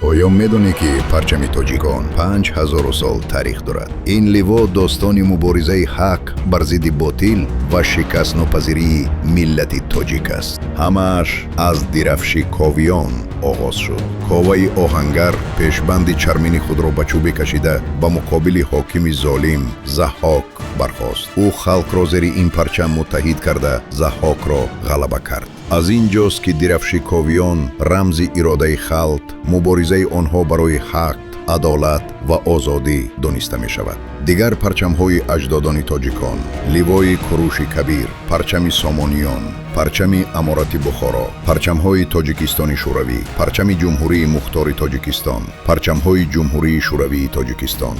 оё медонӣ ки парчами тоҷикон 5000 сол таърих дорад? Ин ливо достони муборизаи ҳақ бар зидди ботил ва шикастнопазирии миллати тоҷик аст. ҳамааш аз дирафши ковиён оғоз шуд. коваи оҳангар пешбанди чармини худро ба чӯбе кашида ба муқобили ҳокими золим Заҳҳок бархост. ӯ халқро зери ин парчам муттаҳид карда Заҳҳокро ғалаба кард. аз ин ҷост ки дирафши ковиён рамзи иродаи халқ, муборизаи онҳо барои ҳақ, адолат ва озодӣ дониста мешавад. дигар парчамҳои аҷдодони тоҷикон, ливои Куруши Кабир, парчами Сомониён, парчами Аморати Бухоро, парчамҳои Тоҷикистони Шӯравӣ, парчами Ҷумҳурии Мухтори Тоҷикистон, парчамҳои Ҷумҳурии Шӯравии Тоҷикистон.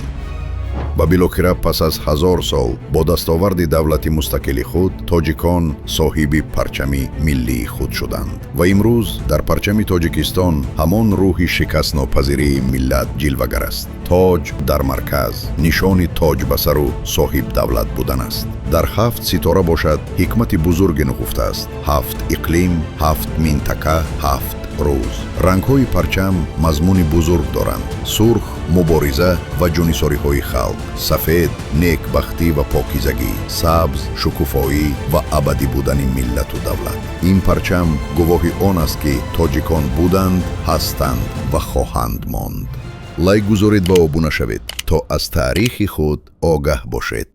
ба билохира пас аз 1000 сол бо дастоварди давлати мустақили худ тоҷикон соҳиби парчами миллии худ шуданд ва имрӯз дар парчами Тоҷикистон ҳамон рӯҳи шикастнопазирии миллат ҷилвагар аст. тоҷ дар марказ, нишони тоҷ ба сару соҳиб давлат будан аст. дар 7 ситора бошад ҳикмати бузурге нухуфтааст. 7 иқлим, 7 минтақа, 7 рӯз. рангҳои парчам мазмуни бузург доранд. сурх мубориза ва ҷонисориҳои халқ, сафед некбахтӣ ва покизагӣ, сабз шукуфоӣ ва абадӣ будани миллату давлат. ин парчам гувоҳи он аст ки тоҷикон буданд, ҳастанд ва хоҳанд монд. лайк гузоред ва обуна шавед то аз таърихи худ огаҳ бошед.